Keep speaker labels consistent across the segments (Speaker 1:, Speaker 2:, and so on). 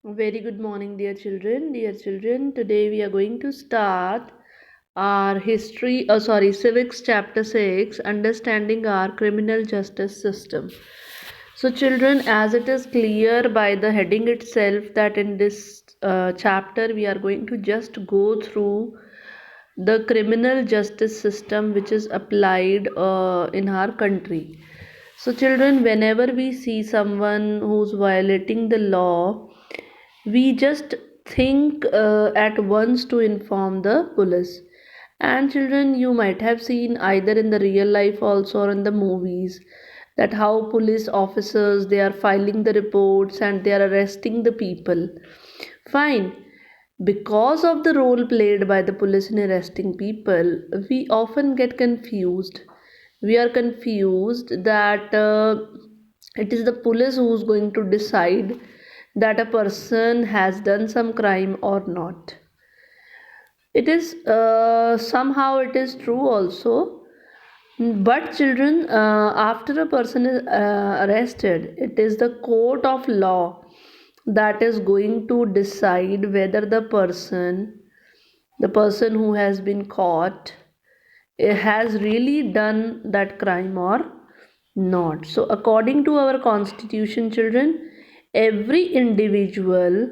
Speaker 1: Very good morning, dear children. Dear children, today we are going to start our civics chapter 6, understanding our criminal justice system. So, children, as it is clear by the heading itself that in this chapter we are going to just go through the criminal justice system which is applied in our country. So, children, whenever we see someone who's violating the law, we just think at once to inform the police. And children, you might have seen either in the real life also or in the movies that how police officers they are filing the reports and they are arresting the people. Fine, because of the role played by the police in arresting people, we often get confused. We are confused that it is the police who's going to decide that a person has done some crime or not. It is somehow it is true also, but children, after a person is arrested, it is the court of law that is going to decide whether the person who has been caught has really done that crime or not. So, according to our constitution, children, every individual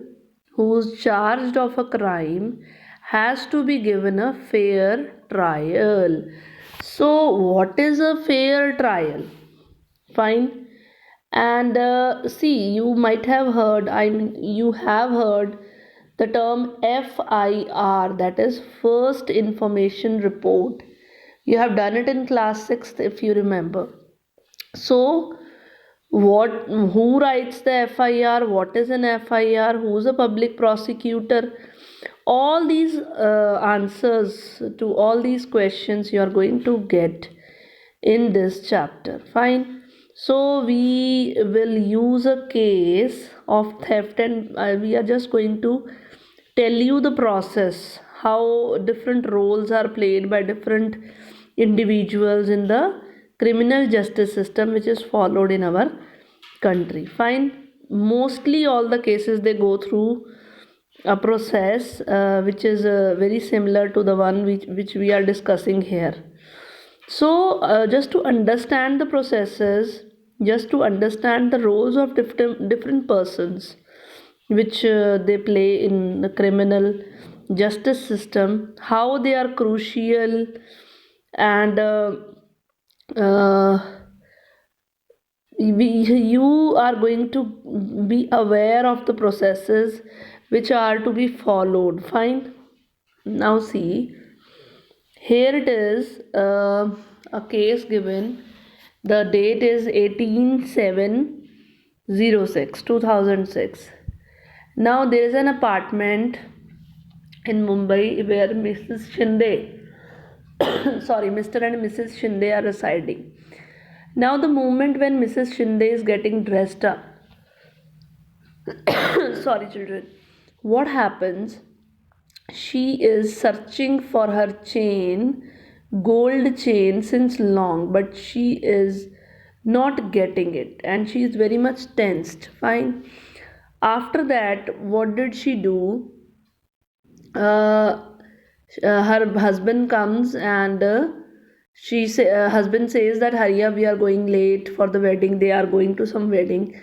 Speaker 1: who's charged of a crime has to be given a fair trial. So, what is a fair trial? Fine. And see, you might have heard, you have heard the term FIR, that is First Information Report. You have done it in class 6th if you remember. So, who writes the FIR? What is an FIR? Who's a public prosecutor? All these answers to all these questions you are going to get in this chapter. Fine. So we will use a case of theft, and we are just going to tell you the process, how different roles are played by different individuals in the criminal justice system which is followed in our country. Fine. Mostly all the cases they go through a process which is very similar to the one which we are discussing here. So, just to understand the processes, just to understand the roles of different persons which they play in the criminal justice system, how they are crucial, and uh, you are going to be aware of the processes which are to be followed. Fine. Now, see. Here it is a case given. The date is 18/7/06 2006. Now there is an apartment in Mumbai where Mrs. Shinde, sorry, Mr. and Mrs. Shinde are residing. Now the moment when Mrs. Shinde is getting dressed up, sorry children, what happens? She is searching for her chain, gold chain, since long, but she is not getting it and she is very much tensed. Fine. After that, what did she do? Uh, her husband comes and husband says that hurry up, we are going late for the wedding. They are going to some wedding.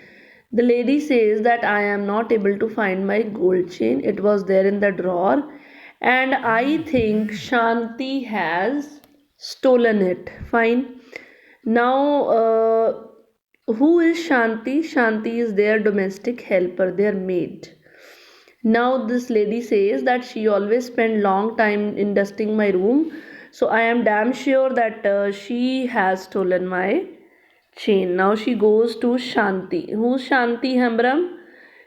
Speaker 1: The lady says that I am not able to find my gold chain. It was there in the drawer, and I think Shanti has stolen it. Fine. Now, who is Shanti? Shanti is their domestic helper, their maid. Now this lady says that she always spend long time in dusting my room, so I am damn sure that she has stolen my chain. Now she goes to Shanti. Who's Shanti Hembram?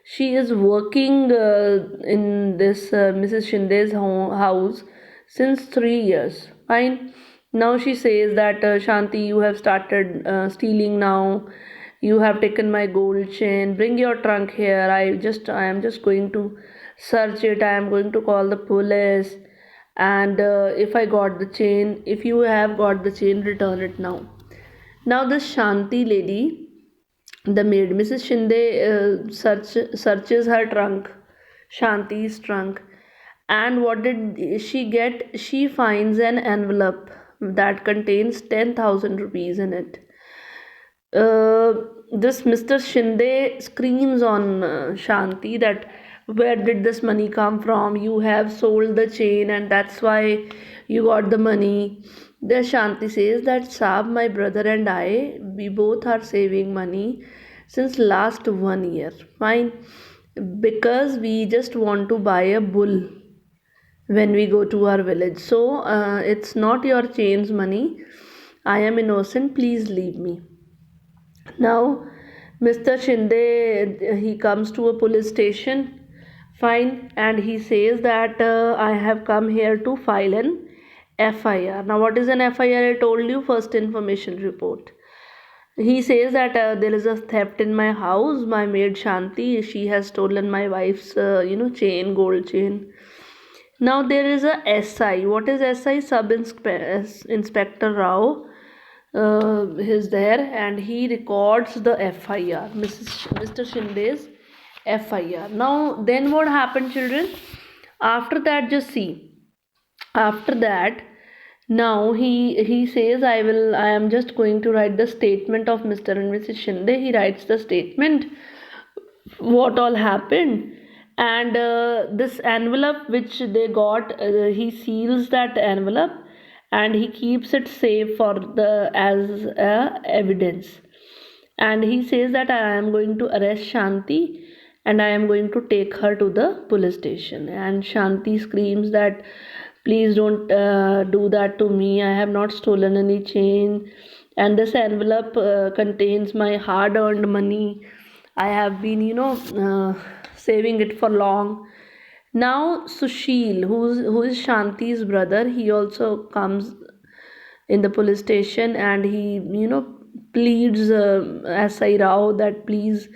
Speaker 1: She is working in this Mrs. Shinde's house since 3 years. Fine. Now she says that Shanti, you have started stealing now. You have taken my gold chain. Bring your trunk here. I am just going to search it. I am going to call the police. And if I got the chain, if you have got the chain, return it now. Now this Shanti lady The maid, Mrs. Shinde, searches her trunk, Shanti's trunk, and what did she get? She finds an envelope that contains 10,000 rupees in it. uh, this Mr. Shinde screams on Shanti that where did this money come from? You have sold the chain and that's why you got the money. Then Shanti says that Saab, my brother and I, we both are saving money since last 1 year. Fine. Because we just want to buy a bull when we go to our village. So it's not your chain's money. I am innocent. Please leave me. Now, Mr. Shinde, he comes to a police station, fine, and he says that I have come here to file an FIR. Now, what is an FIR? I told you, first information report. He says that there is a theft in my house. My maid Shanti, she has stolen my wife's, chain, gold chain. Now there is a SI. What is SI? Inspector Rao is there and he records the FIR, Mr. Shinde's FIR. Now, then what happened, children? After that, just see. After that, now he says, I am just going to write the statement of Mr. and Mrs. Shinde. He writes the statement, what all happened, and this envelope which they got, he seals that envelope and he keeps it safe for the as evidence, and he says that I am going to arrest Shanti and I am going to take her to the police station. And Shanti screams that please don't do that to me, I have not stolen any chain, and this envelope contains my hard earned money. I have been, saving it for long. Now Sushil, who is Shanti's brother, he also comes in the police station and he, pleads SI Rao that please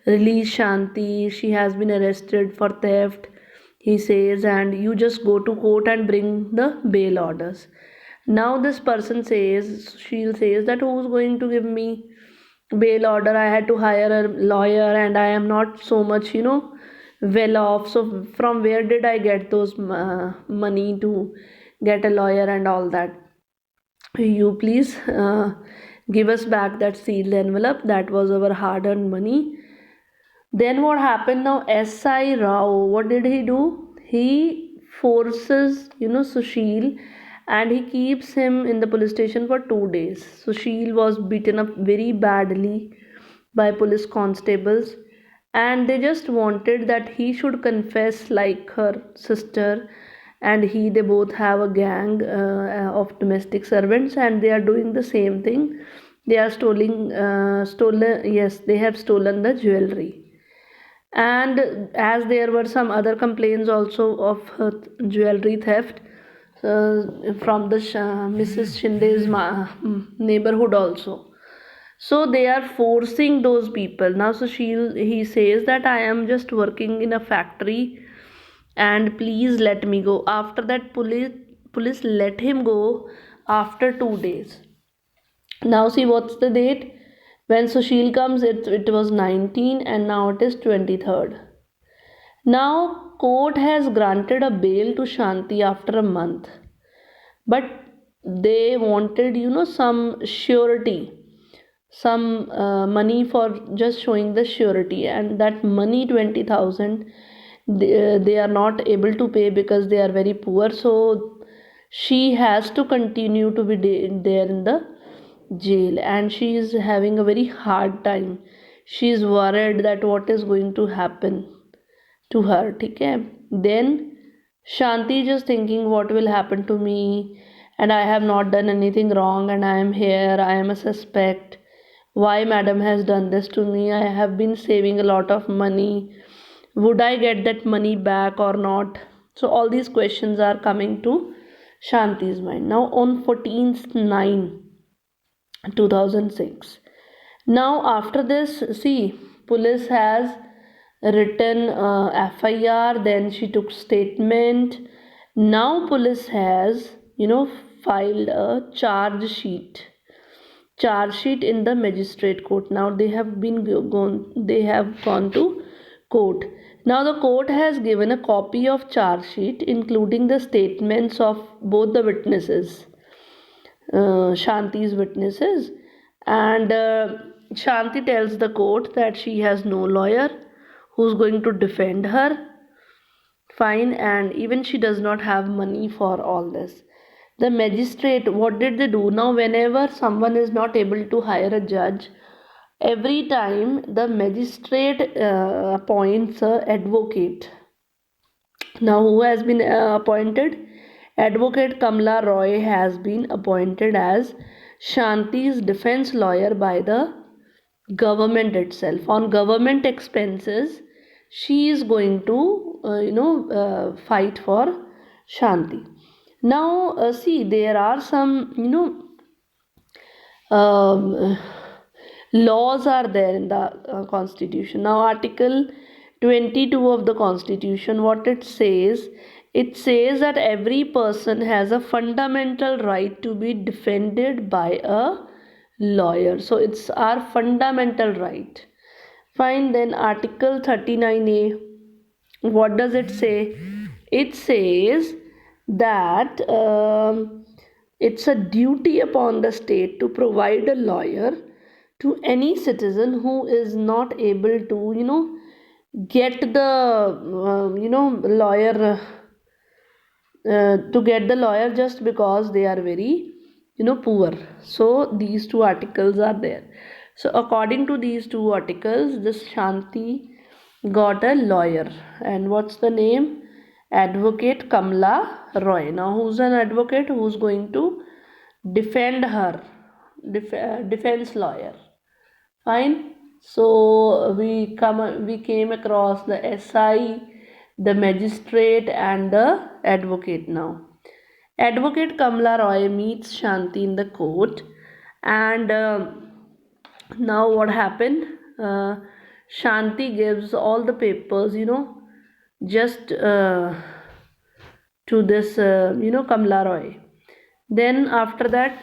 Speaker 1: release Shanti. She has been arrested for theft. He says, and you just go to court and bring the bail orders. Now this person says, Sushil says that who's going to give me bail order? I had to hire a lawyer and I am not so much, well off. So from where did I get those money to get a lawyer and all that? You please give us back that sealed envelope. That was our hard earned money. Then what happened? Now SI Rao, what did he do? He forces, Sushil, and he keeps him in the police station for 2 days. Sushil was beaten up very badly by police constables, and they just wanted that he should confess like her sister, and they both have a gang of domestic servants and they are doing the same thing. They are stolen, yes, they have stolen the jewelry. And as there were some other complaints also of jewelry theft from the Mrs. Shinde's neighborhood also. So they are forcing those people. Now so he says that I am just working in a factory and please let me go. After that, police let him go after 2 days. Now see what's the date? When Sushil comes, it was 19 and now it is 23rd. Now court has granted a bail to Shanti after a month. But they wanted, some surety, some money for just showing the surety, and that money 20,000 they are not able to pay because they are very poor. So she has to continue to be there in the jail and she is having a very hard time. She is worried that what is going to happen to her. Okay, then Shanti just thinking what will happen to me, and I have not done anything wrong and I am here, I am a suspect. Why madam has done this to me? I have been saving a lot of money. Would I get that money back or not? So all these questions are coming to Shanti's mind. Now on 14th 9 2006. Now after this, see, police has written FIR, then she took statement. Now police has, filed a charge sheet. charge sheet in the magistrate court. Now they have gone to court. Now the court has given a copy of charge sheet including the statements of both the witnesses, Shanti's witnesses, and Shanti tells the court that she has no lawyer who's going to defend her. Fine, and even she does not have money for all this. The magistrate, what did they do? Now, whenever someone is not able to hire a judge, every time the magistrate appoints a advocate. Now, who has been appointed? Advocate Kamla Roy has been appointed as Shanti's defense lawyer by the government itself. On government expenses, she is going to fight for Shanti. Now see, there are some um, laws are there in the constitution. Now article 22 of the constitution, what it says, it says that every person has a fundamental right to be defended by a lawyer. So it's our fundamental right. Fine, then article 39A, what does it say? It says that it's a duty upon the state to provide a lawyer to any citizen who is not able to get the lawyer to get the lawyer just because they are very poor. So these two articles are there. So according to these two articles, this Shanti got a lawyer, and what's the name? Advocate Kamla Roy. Now who's an advocate who's going to defend her? Defense lawyer. Fine. So we came across the SI, the magistrate, and the advocate. Now Advocate Kamla Roy meets Shanti in the court, and now what happened? Shanti gives all the papers, just to this, Kamla Roy. Then after that,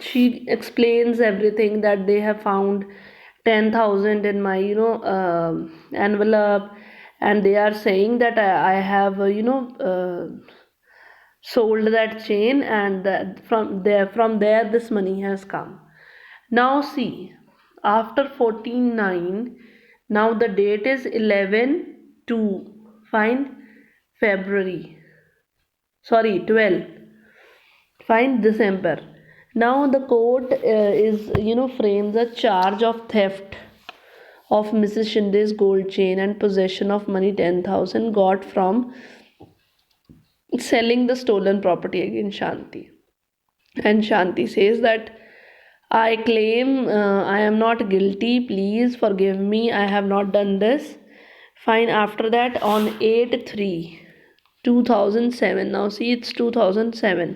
Speaker 1: she explains everything, that they have found 10,000 in my, envelope, and they are saying that I have, sold that chain, and from there this money has come. Now see, after 14/9, now the date is 11/2, fine, February, sorry, 12, fine, December. Now the court is frames a charge of theft of Mrs. Shinde's gold chain and possession of money 10,000 got from selling the stolen property against Shanti. And Shanti says that I claim I am not guilty. Please forgive me. I have not done this. Fine. After that, on 8/3/2007. Now see, it's 2007.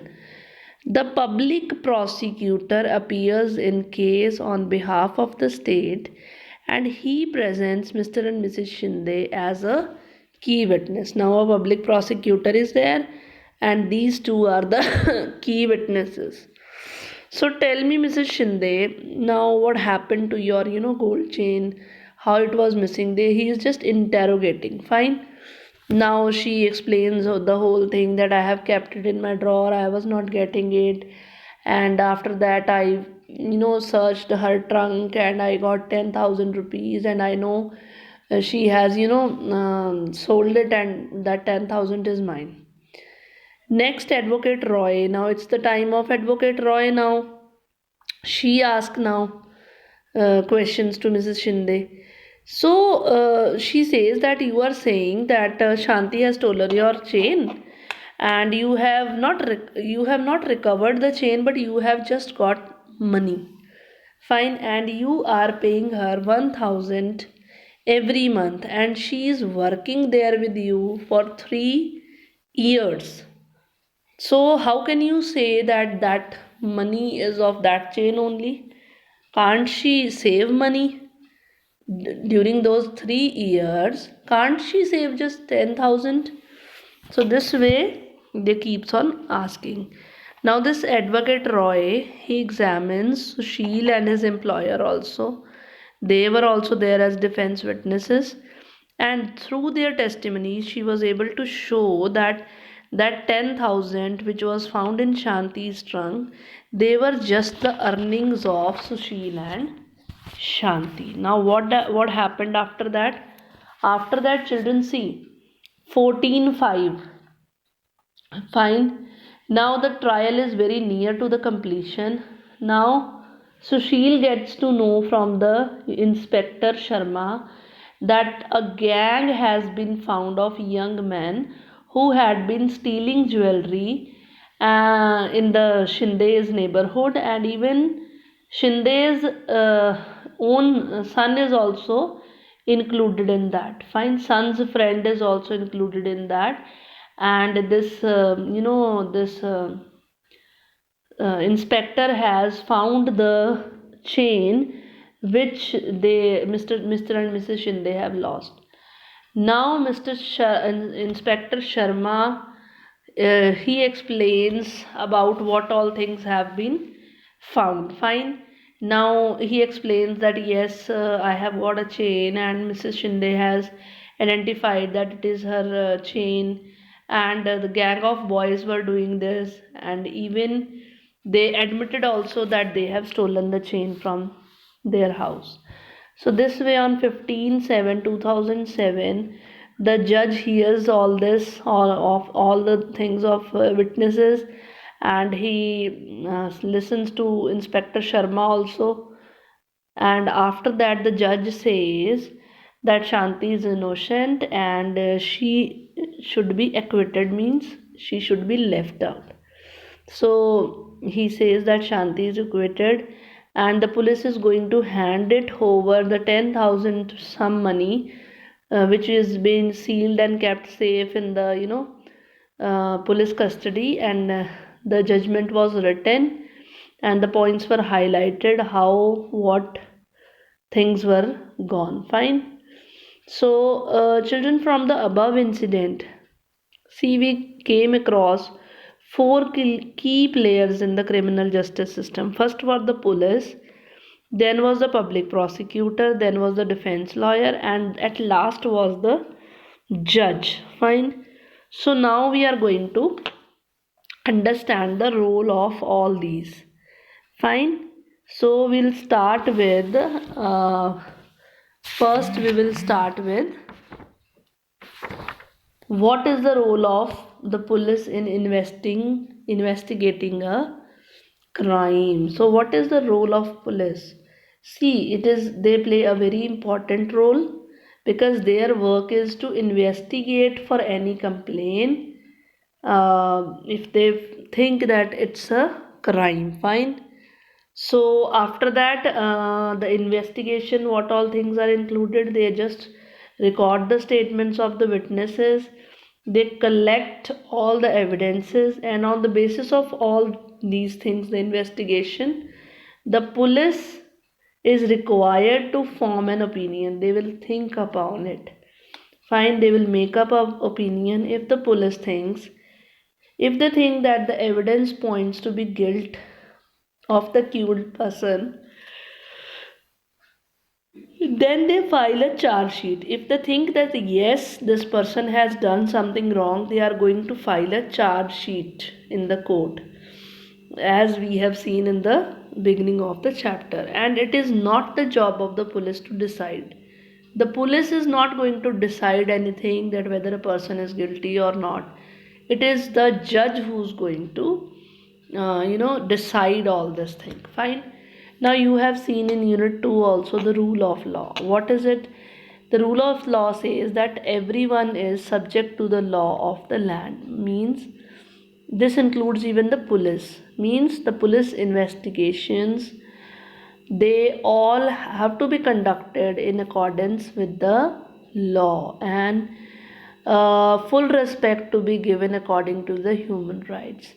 Speaker 1: The public prosecutor appears in case on behalf of the state, and he presents Mr. and Mrs. Shinde as a key witness. Now a public prosecutor is there, and these two are the key witnesses. So tell me, Mrs. Shinde, now what happened to your gold chain, how it was missing. He is just interrogating. Fine. Now she explains the whole thing, that I have kept it in my drawer, I was not getting it, and after that I searched her trunk, and I got 10,000 rupees, and I know she has sold it, and that 10,000 is mine. Next, Advocate Roy. Now it's the time of Advocate Roy. Now she asked now questions to Mrs. Shinde. So she says that you are saying that Shanti has stolen your chain, and you have not recovered the chain, but you have just got money. Fine, and you are paying her 1,000 every month, and she is working there with you for 3 years. So how can you say that that money is of that chain only? Can't she save money during those 3 years? Can't she save just 10,000? So this way they keeps on asking. Now this advocate Roy, he examines Sushil and his employer also. They were also there as defense witnesses, and through their testimony she was able to show that that 10,000 which was found in Shanti's trunk, they were just the earnings of Sushil and Shanti. Now what happened after that? After that, children, see 14-5. Fine. Now the trial is very near to the completion. Now Sushil gets to know from the Inspector Sharma that a gang has been found of young men who had been stealing jewelry in the Shinde's neighborhood, and even Shinde's own son is also included in that. Fine, son's friend is also included in that, and this this inspector has found the chain which Mr. and Mrs. Shinde have lost. Now Inspector Sharma, he explains about what all things have been found. Fine. Now he explains that yes, I have got a chain, and Mrs. Shinde has identified that it is her chain, and the gang of boys were doing this, and even they admitted also that they have stolen the chain from their house. So this way, on 15/7/2007, the judge hears all this, all the things of witnesses, and he listens to Inspector Sharma also. And after that, the judge says that Shanti is innocent and she should be acquitted, means she should be left out. So he says that Shanti is acquitted, and the police is going to hand it over the 10,000 some money, which is being sealed and kept safe in the police custody, and the judgment was written, and the points were highlighted how what things were gone. Fine. So children, from the above incident, see, we came across four key players in the criminal justice system. First was the police, then was the public prosecutor, then was the defense lawyer, and at last was the judge. Fine. So now we are going to understand the role of all these. Fine. So we'll start with first we will start with what is the role of the police in investigating a crime. So what is the role of police? See, it is they play a very important role because their work is to investigate for any complaint, if they think that it's a crime. Fine. So after that, the investigation, what all things are included, they just record the statements of the witnesses, they collect all the evidences, and on the basis of all these things, the investigation, the police is required to form an opinion. They will think upon it. Fine, they will make up an opinion. If the police thinks, if they think that the evidence points to be guilt of the accused person, then they file a charge sheet. If they think that yes, this person has done something wrong, they are going to file a charge sheet in the court, as we have seen in the beginning of the chapter. And it is not the job of the police to decide. The police is not going to decide anything that whether a person is guilty or not. It is the judge who's going to decide all this thing. Fine. Now you have seen in unit 2 also the rule of law. What is it? The rule of law says that everyone is subject to the law of the land, means this includes even the police, means the police investigations, they all have to be conducted in accordance with the law, and full respect to be given according to the human rights.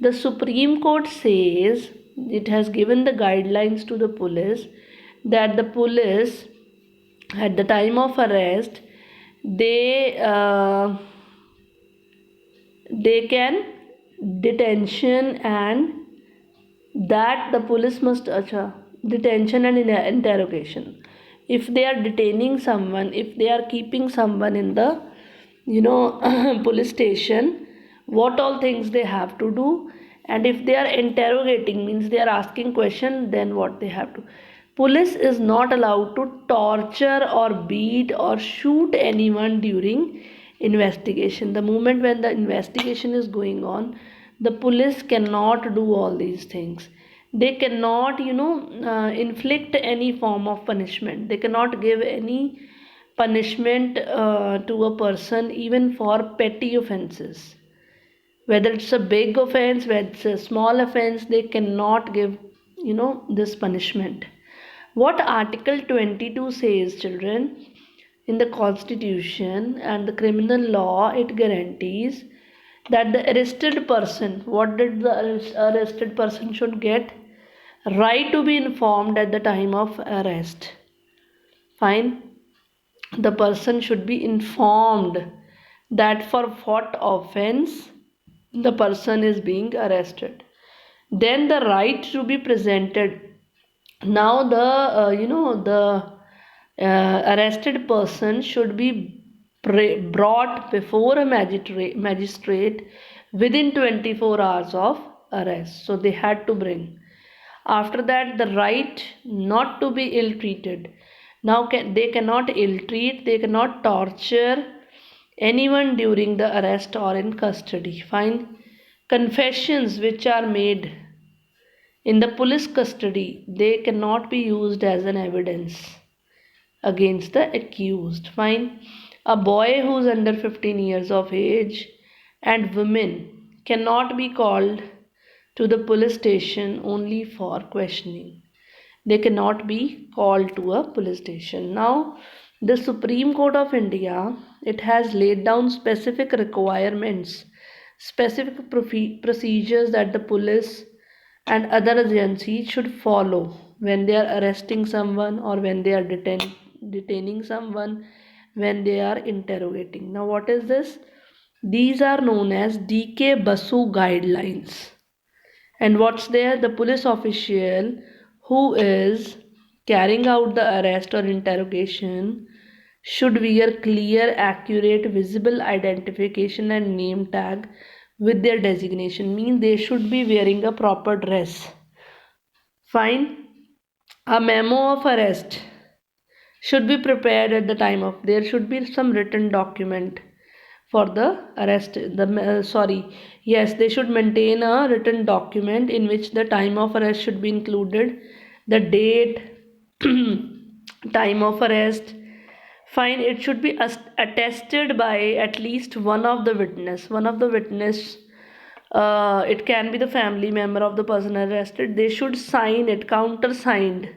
Speaker 1: The Supreme Court says it has given the guidelines to the police that the police at the time of arrest, they can detention and that the police must detention and interrogation. If they are detaining someone, if they are keeping someone in the police station, what all things they have to do, and if they are interrogating, means they are asking question, then what they have to. Police is not allowed to torture or beat or shoot anyone during investigation. The moment when the investigation is going on, the police cannot do all these things. They cannot inflict any form of punishment. They cannot give any punishment to a person even for petty offenses. Whether it's a big offense, whether it's a small offense, they cannot give this punishment. What Article 22 says, children, in the Constitution and the criminal law, it guarantees that the arrested person, what did the arrested person should get? Right to be informed at the time of arrest. Fine. The person should be informed that for what offense the person is being arrested. Then the right to be presented. Now the arrested person should be brought before a magistrate within 24 hours of arrest. So they had to bring. After that, the right not to be ill treated. Now they cannot ill treat, they cannot torture anyone during the arrest or in custody. Fine. Confessions which are made in the police custody, they cannot be used as an evidence against the accused. Fine. A boy who is under 15 years of age and women cannot be called to the police station only for questioning. They cannot be called to a police station. Now, the Supreme Court of India, it has laid down specific requirements, specific procedures that the police and other agencies should follow when they are arresting someone or when they are detaining someone, when they are interrogating. Now, what is this? These are known as DK Basu guidelines. And what's there? The police official who is carrying out the arrest or interrogation should wear clear, accurate, visible identification and name tag with their designation. Means they should be wearing a proper dress. Fine. A memo of arrest should be prepared at the time of. There should be some written document for the arrest. Yes, they should maintain a written document in which the time of arrest should be included, the date, time of arrest. Fine. It should be attested by at least one of the witness. It can be the family member of the person arrested. They should sign it, countersigned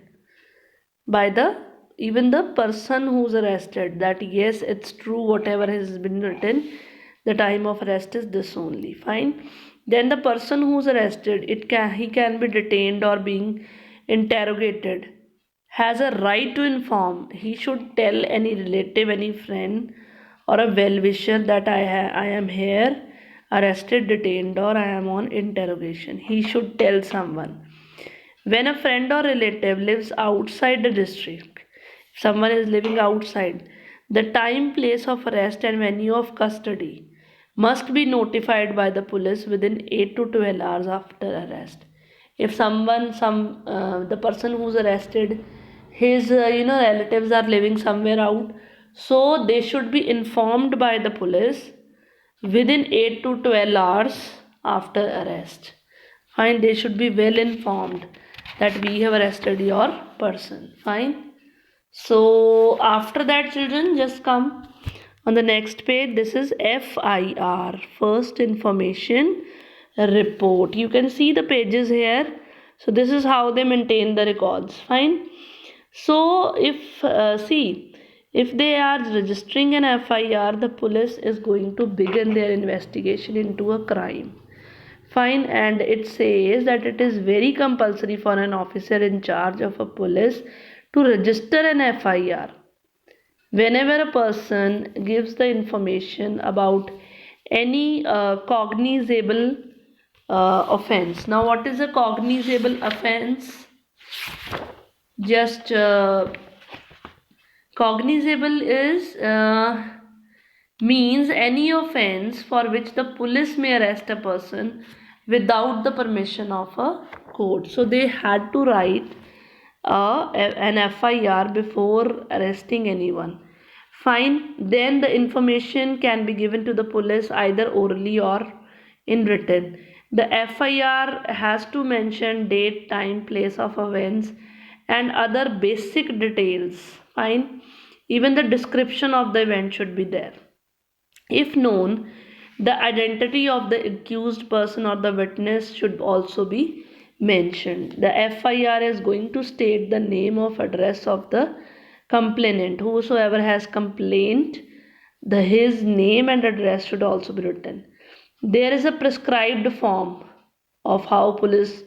Speaker 1: by even the person who's arrested, that yes, it's true, whatever has been written, the time of arrest is this only. Fine. Then the person who's arrested, he can be detained or being interrogated, has a right to inform. He should tell any relative, any friend or a well-wisher that I am here arrested, detained, or I am on interrogation. He should tell someone. When a friend or relative lives outside the district, if someone is living outside, the time, place of arrest and venue of custody must be notified by the police within 8 to 12 hours after arrest. If the person who's arrested, his relatives are living somewhere out, so they should be informed by the police within 8 to 12 hours after arrest. Fine. They should be well informed that we have arrested your person. Fine. So after that, children, just come on the next page. This is FIR, First Information Report. You can see the pages here. So this is how they maintain the records. Fine. So if they are registering an FIR, the police is going to begin their investigation into a crime. Fine. And it says that it is very compulsory for an officer in charge of a police to register an FIR whenever a person gives the information about any cognizable offense. Now, what is a cognizable offense? Just cognizable is means any offense for which the police may arrest a person without the permission of a court. So they had to write an FIR before arresting anyone. Fine, then the information can be given to the police either orally or in written. The FIR has to mention date, time, place of events, and other basic details. Fine, even the description of the event should be there. If known, the identity of the accused person or the witness should also be mentioned. The FIR is going to state the name of address of the complainant. Whosoever has complained, his name and address should also be written. There is a prescribed form of how police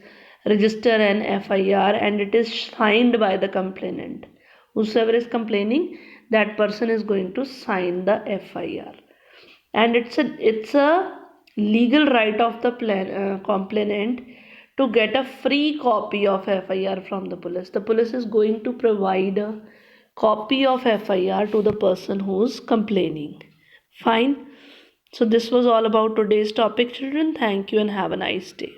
Speaker 1: register an FIR, and it is signed by the complainant. Whosoever is complaining, that person is going to sign the FIR, and it's a legal right of the complainant to get a free copy of FIR from the police. The police is going to provide a copy of FIR to the person who's complaining. Fine. So this was all about today's topic, children. Thank you and have a nice day.